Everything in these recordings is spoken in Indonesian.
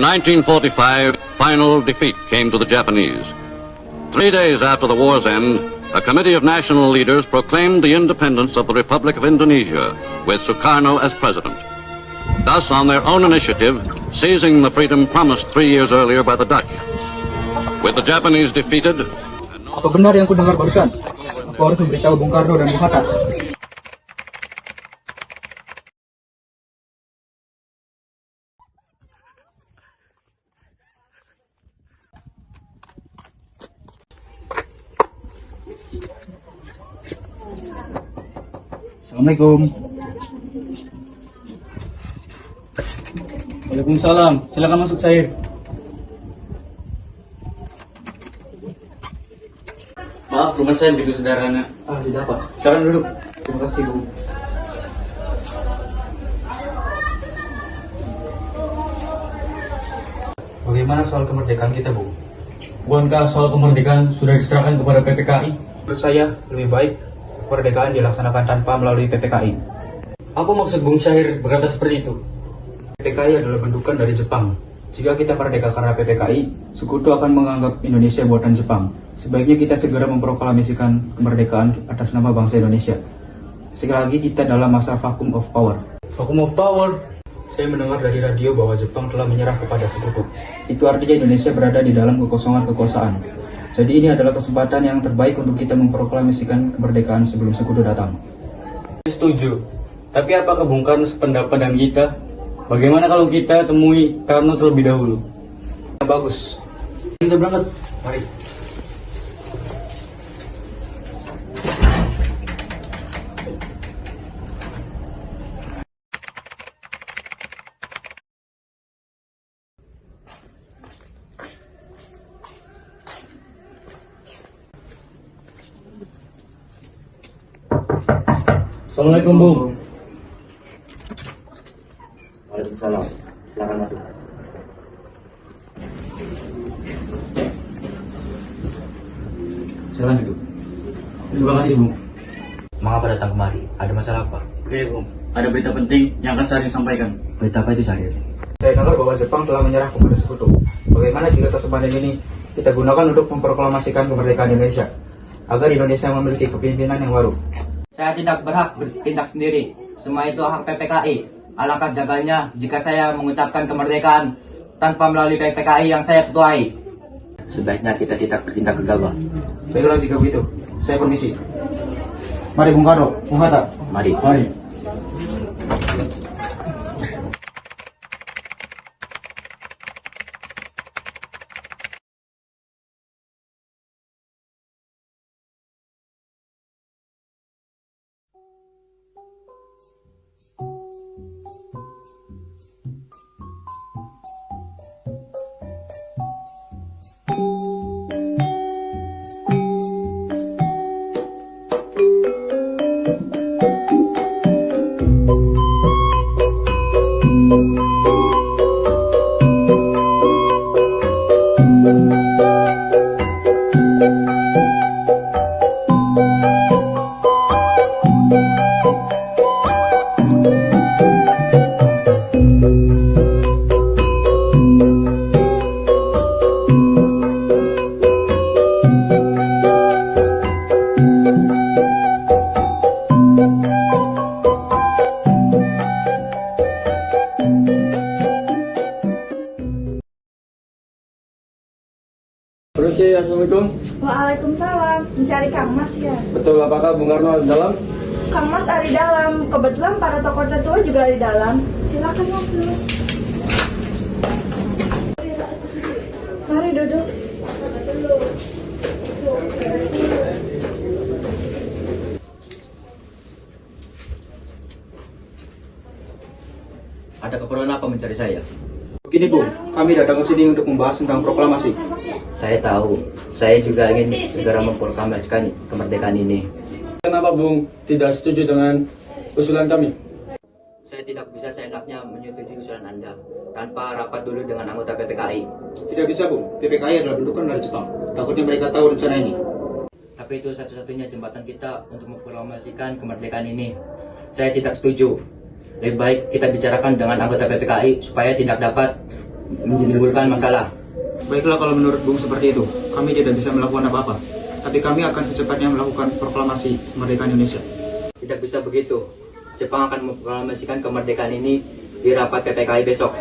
1945, final defeat came to the Japanese. 3 days after the war's end, a committee of national leaders proclaimed the independence of the Republic of Indonesia, with Sukarno as president. Thus, on their own initiative, seizing the freedom promised 3 years earlier by the Dutch. With the Japanese defeated... Apa benar yang ku dengar barusan? Aku harus memberitahu Bung Karno dan Bung Hatta. Assalamualaikum. Waalaikumsalam. Silakan masuk, Sair. Maaf, rumah saya begitu sederhana. Tidak apa. Silakan duduk. Terima kasih, Bu. Bagaimana soal kemerdekaan kita, Bu? Bukankah soal kemerdekaan sudah diserahkan kepada PPKI? Menurut saya, lebih baik kemerdekaan dilaksanakan tanpa melalui PPKI. Apa maksud Bung Syahir berkata seperti itu? PPKI adalah bentukan dari Jepang. Jika kita merdeka karena PPKI, sekutu akan menganggap Indonesia buatan Jepang. Sebaiknya kita segera memproklamasikan kemerdekaan atas nama bangsa Indonesia. Sekali lagi kita dalam masa vacuum of power. Vacuum of power? Saya mendengar dari radio bahwa Jepang telah menyerah kepada sekutu. Itu artinya Indonesia berada di dalam kekosongan kekuasaan. Jadi ini adalah kesempatan yang terbaik untuk kita memproklamasikan kemerdekaan sebelum sekutu datang. Setuju. Tapi apakah Bung Karno sependapat dengan kita? Bagaimana kalau kita temui Karno terlebih dahulu? Bagus. Kita berangkat. Mari. Assalamualaikum, Bung. Waalaikumsalam. Silakan masuk. Silakan duduk. Terima kasih, Bung. Mengapa datang kemari? Ada masalah apa? Oke, Bung. Ada berita penting yang akan saya sampaikan. Berita apa itu, Syahir? Saya dengar bahwa Jepang telah menyerah kepada sekutu. Bagaimana jika kesempatan ini kita gunakan untuk memproklamasikan kemerdekaan Indonesia, agar Indonesia memiliki kepemimpinan yang baru? Saya tidak berhak bertindak sendiri. Semua itu hak PPKI. Alangkah jaganya jika saya mengucapkan kemerdekaan tanpa melalui PPKI yang saya ketuai. Sebaiknya kita tidak bertindak gegabah. Baiklah jika begitu, saya permisi. Mari Bung Karno, Bung Hatta. Mari. Mari. Permisi, Assalamualaikum. Waalaikumsalam, mencari Kang Mas ya? Betul, apakah Bung Karno ada di dalam? Kang Mas ada di dalam, kebetulan para tokoh tertua juga ada di dalam. Silakan masuk. Mari duduk. Ada keperluan apa mencari saya? Begini Bu, kami datang ke sini untuk membahas tentang proklamasi. Saya tahu. Saya juga ingin segera memproklamasikan kemerdekaan ini. Kenapa Bung tidak setuju dengan usulan kami? Saya tidak bisa seenaknya menyetujui usulan Anda tanpa rapat dulu dengan anggota PPKI. Tidak bisa Bu, PPKI adalah bentukan dari Jepang. Takutnya mereka tahu rencana ini. Tapi itu satu-satunya jembatan kita untuk memproklamasikan kemerdekaan ini. Saya tidak setuju. Lebih baik kita bicarakan dengan anggota PPKI supaya tidak dapat menimbulkan masalah. Baiklah kalau menurut Bung seperti itu, kami tidak bisa melakukan apa-apa. Tapi kami akan secepatnya melakukan proklamasi kemerdekaan Indonesia. Tidak bisa begitu. Jepang akan memproklamasikan kemerdekaan ini di rapat PPKI besok.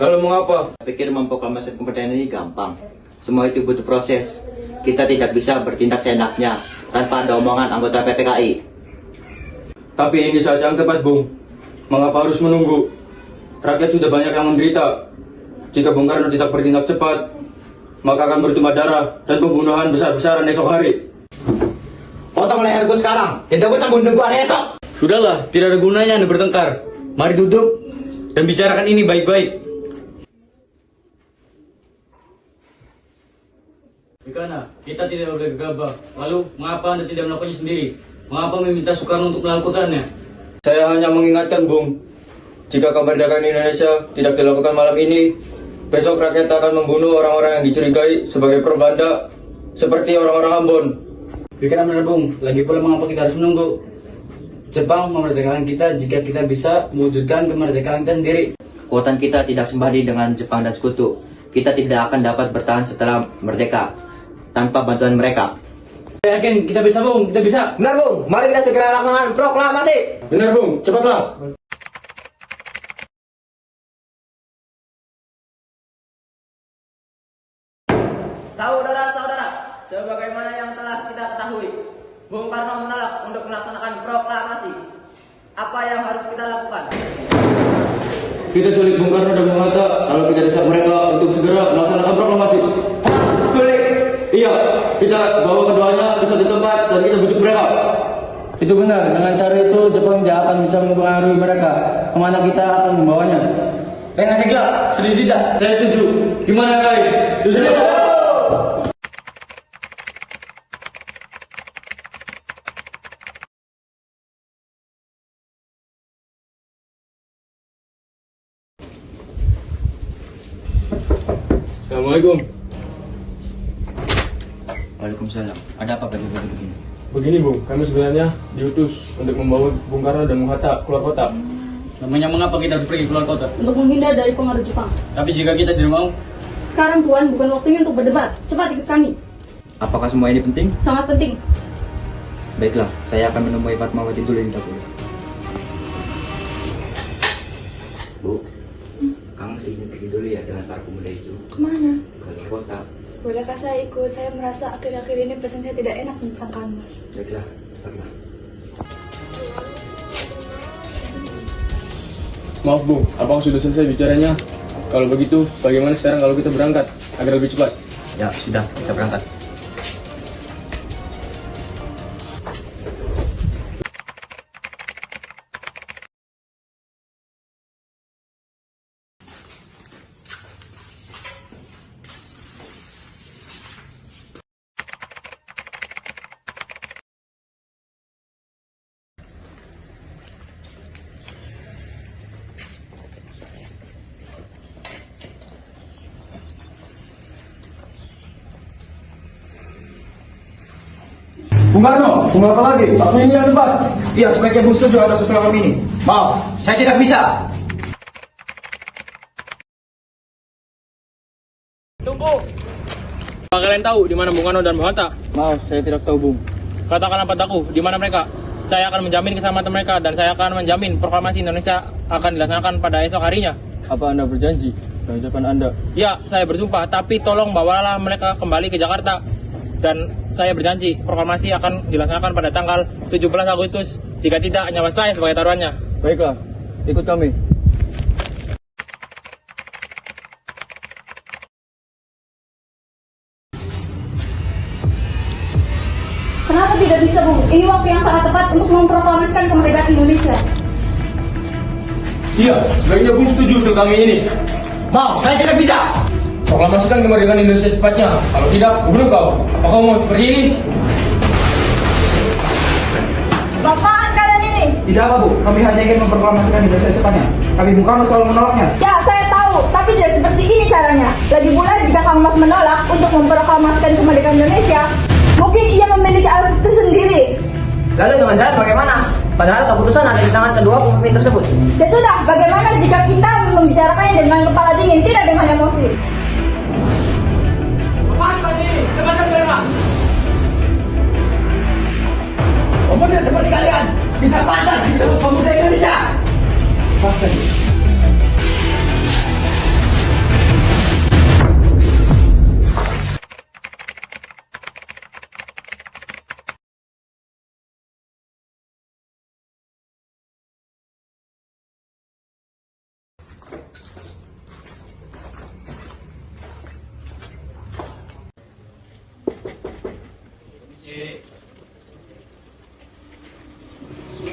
Lalu mengapa? Saya pikir memproklamasikan kemerdekaan ini gampang. Semua itu butuh proses. Kita tidak bisa bertindak seenaknya tanpa ada omongan anggota PPKI. Tapi ini saat yang tepat, Bung. Mengapa harus menunggu? Rakyat sudah banyak yang menderita. Jika Bung Karno tidak bertindak cepat, maka akan bertumpah darah dan pembunuhan besar-besaran esok hari. Potong leherku sekarang. Tidak usah bunuh hari esok. Sudahlah, tidak ada gunanya Anda bertengkar. Mari duduk dan bicarakan ini baik-baik. Bagaimana? Kita tidak boleh gegabah. Lalu, mengapa Anda tidak melakukannya sendiri? Mengapa meminta Soekarno untuk melakukannya? Saya hanya mengingatkan, Bung. Jika kemerdekaan Indonesia tidak dilakukan malam ini, besok rakyat akan membunuh orang-orang yang dicurigai sebagai perbanda, seperti orang-orang Ambon. Pikiran benar Bung, lagi pula mengapa kita harus menunggu? Jepang memerdekakan kita jika kita bisa mewujudkan kemerdekaan kita sendiri. Kekuatan kita tidak sembari dengan Jepang dan sekutu. Kita tidak akan dapat bertahan setelah merdeka tanpa bantuan mereka. Saya yakin kita bisa Bung, kita bisa. Benar Bung, mari kita segera lakukan proklamasi. Benar, Bung. Cepatlah. Saudara-saudara, sebagaimana yang telah kita ketahui, Bung Karno menolak untuk melaksanakan proklamasi. Apa yang harus kita lakukan? Kita culik Bung Karno dan Bung Hatta, lalu kita desak mereka untuk segera melaksanakan proklamasi. Culik. Iya, kita bawa keduanya ke suatu tempat dan kita bujuk mereka. Itu benar, dengan cara itu Jepang tidak akan bisa mempengaruhi mereka. Kemana kita akan membawanya? Dengan saya gila, setuju tidak? Saya setuju. Gimana yang lain? Setuju? Assalamualaikum. Waalaikumsalam. Ada apa pagi-pagi begini? Begini Bung, kami sebenarnya diutus untuk membawa Bung Karno dan Bung Hatta keluar kota. Namanya mengapa kita harus pergi keluar kota? Untuk menghindar dari pengaruh Jepang. Tapi jika kita tidak mau, Sekarang Tuan, bukan waktunya untuk berdebat. Cepat ikut kami. Apakah semua ini penting? Sangat penting. Baiklah, saya akan menemui Fatmawati dulu di dapur. Bu, Kang ingin pergi dulu ya dengan para pemuda itu Kemana? ke kota. Bolehkah saya ikut? Saya merasa akhir-akhir ini perasaan saya tidak enak tentang kamu. Baiklah, cepatlah. Maaf Bung, apakah sudah selesai bicaranya? Kalau begitu, bagaimana sekarang kalau kita berangkat agar lebih cepat? Ya, sudah, kita berangkat. Bung Karno, tunggu apa lagi? Waktu ini yang tepat. Iya, sebaiknya Bung setuju atas proklamasi ini. Maaf, saya tidak bisa. Apa kalian tahu di mana Bung Karno dan Bung Hatta? Maaf, saya tidak tahu, Bung. Katakanlah padaku, di mana mereka? Saya akan menjamin keselamatan mereka dan saya akan menjamin proklamasi Indonesia akan dilaksanakan pada esok harinya. Apa Anda berjanji dengan ucapan Anda? Ya, saya bersumpah, tapi tolong bawalah mereka kembali ke Jakarta. Dan saya berjanji, proklamasi akan dilaksanakan pada tanggal 17 Agustus. Jika tidak, nyawa saya sebagai taruhannya. Baiklah, ikut kami. Kenapa tidak bisa, Bung? Ini waktu yang sangat tepat untuk memproklamasikan kemerdekaan Indonesia. Iya, sebaiknya Bung setuju untuk kami ini. Maaf, saya tidak bisa. Proklamasikan kemerdekaan Indonesia secepatnya. Kalau tidak, bunuh kau. Apa kau mau seperti ini? Bapaan kalian ini? Tidak apa Bu, kami hanya ingin memproklamasikan Indonesia secepatnya. Kami Bung Karno selalu menolaknya. Ya, saya tahu, tapi tidak seperti ini caranya. Lagi pula jika kamu masih menolak untuk memproklamasikan kemerdekaan Indonesia, mungkin ia memiliki alasan tersendiri. Lalu jangan-jangan bagaimana? Padahal keputusan ada di tangan kedua pemimpin tersebut. Ya sudah, bagaimana jika kita membicarakannya dengan kepala dingin, tidak dengan emosi? Pemuda seperti kalian tidak pantas disebut pemuda Indonesia.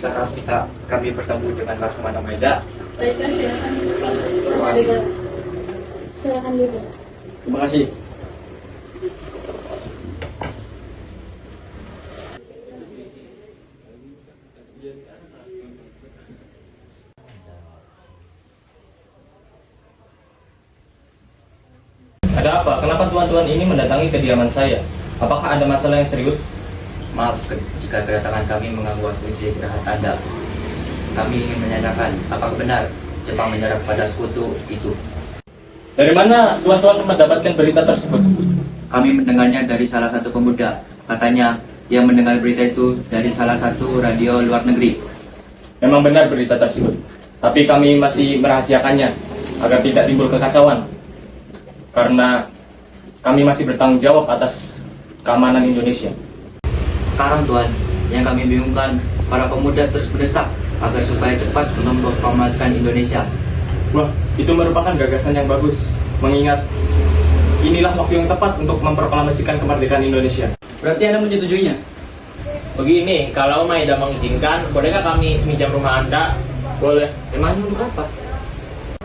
Sekarang kami bertemu dengan Laksamana Maeda. Baiklah, silakan. Terima kasih. Silakan duduk. Terima kasih. Ada apa? Kenapa tuan-tuan ini mendatangi kediaman saya? Apakah ada masalah yang serius? Maaf jika kedatangan kami mengganggu waktu istirahat Anda. Kami ingin menanyakan apakah benar Jepang menyerah pada sekutu itu. Dari mana tuan-tuan mendapatkan berita tersebut? Kami mendengarnya dari salah satu pemuda. Katanya ia mendengar berita itu dari salah satu radio luar negeri. Memang benar berita tersebut, tapi kami masih merahasiakannya agar tidak timbul kekacauan. Karena kami masih bertanggung jawab atas keamanan Indonesia. Sekarang Tuan, yang kami bingungkan, para pemuda terus mendesak agar supaya cepat memproklamasikan Indonesia. Wah, itu merupakan gagasan yang bagus, mengingat inilah waktu yang tepat untuk memproklamasikan kemerdekaan Indonesia. Berarti Anda menyetujuinya? Begini, kalau Maeda mengizinkan, bolehkah kami minjam rumah Anda? Boleh. Emangnya untuk apa?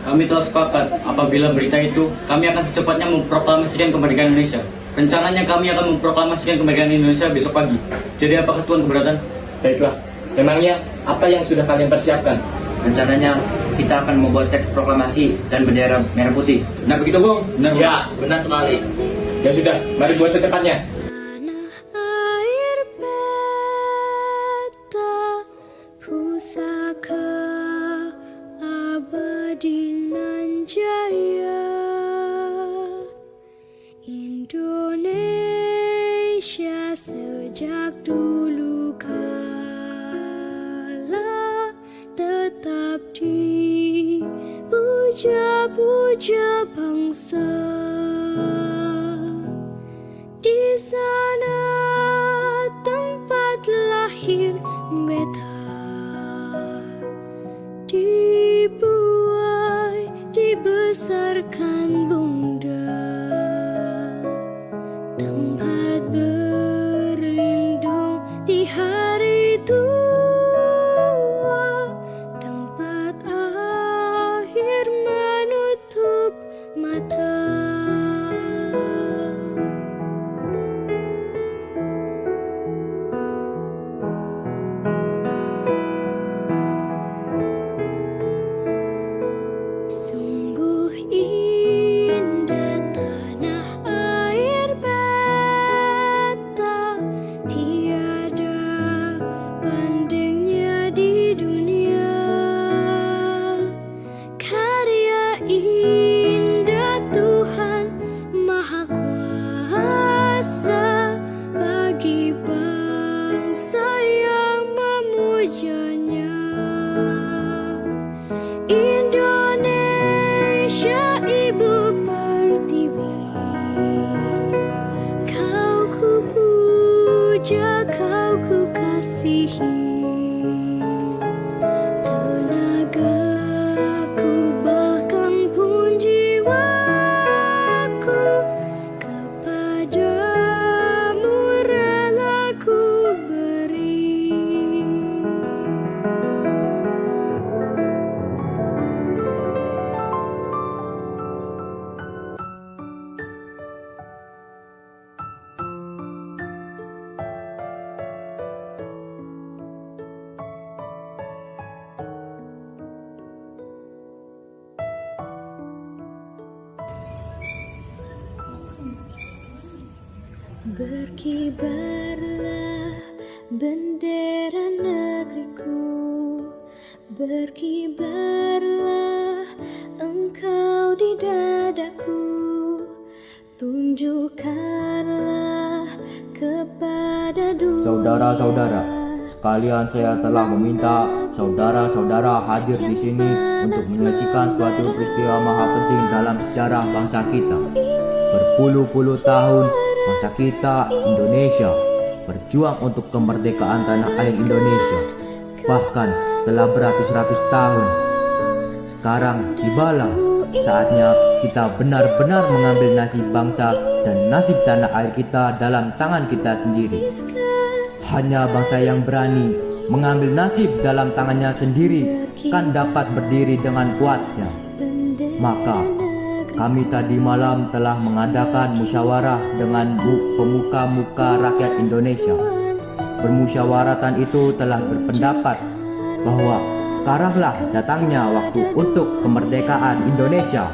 Kami telah sepakat apabila berita itu, kami akan secepatnya memproklamasikan kemerdekaan Indonesia. Rencananya kami akan memproklamasikan kemerdekaan Indonesia besok pagi. Jadi apakah Tuan keberatan? Baiklah. Memangnya apa yang sudah kalian persiapkan? Rencananya kita akan membuat teks proklamasi dan bendera merah putih. Benar begitu, Bung? Benar, Bung? Ya, benar sekali. Ya sudah, mari buat secepatnya. Air peta pusaka abadi nan jaya Indonesia sejak dulu kala tetap dipuja-puja bangsa. Di sana tempat lahir beta, dibuai, dibesarkan bunda, tempat berlindung di hari tua, tempat akhir menutup mata. Sungguh indah tanah air beta, tiada bandingnya di dunia. Karya indah Tuhan Maha Kuasa bagi bangsa yang memujanya. Indonesia ibu pertiwi, kau ku puja, kau ku kasihi. Tenagaku bahkan pun jiwaku kepadamu rela ku beri. Berkibarlah bendera negeriku, berkibarlah engkau di dadaku, tunjukkanlah kepada dunia. Saudara-saudara, sekalian saya telah meminta saudara-saudara hadir di sini untuk menyaksikan suatu peristiwa maha penting dalam sejarah bangsa kita. Berpuluh-puluh tahun bangsa kita Indonesia berjuang untuk kemerdekaan tanah air Indonesia. Bahkan telah beratus-ratus tahun. Sekarang tibalah saatnya kita benar-benar mengambil nasib bangsa dan nasib tanah air kita dalam tangan kita sendiri. Hanya bangsa yang berani mengambil nasib dalam tangannya sendiri kan dapat berdiri dengan kuatnya. Maka kami tadi malam telah mengadakan musyawarah dengan pemuka-muka rakyat Indonesia. Bermusyawaratan itu telah berpendapat bahwa sekaranglah datangnya waktu untuk kemerdekaan Indonesia.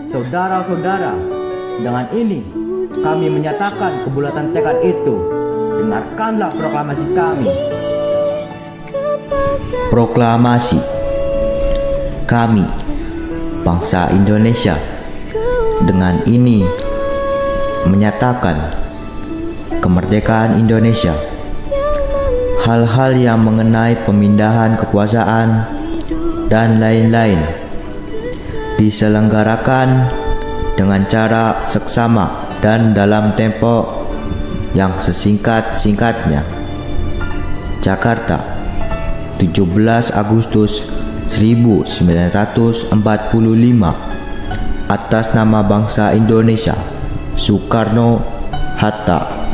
Saudara-saudara, dengan ini kami menyatakan kebulatan tekad itu. Dengarkanlah proklamasi kami. Proklamasi. Kami, bangsa Indonesia, dengan ini menyatakan kemerdekaan Indonesia. Hal-hal yang mengenai pemindahan kekuasaan dan lain-lain diselenggarakan dengan cara seksama dan dalam tempo yang sesingkat-singkatnya. Jakarta, 17 Agustus 1945. Atas nama bangsa Indonesia, Soekarno Hatta.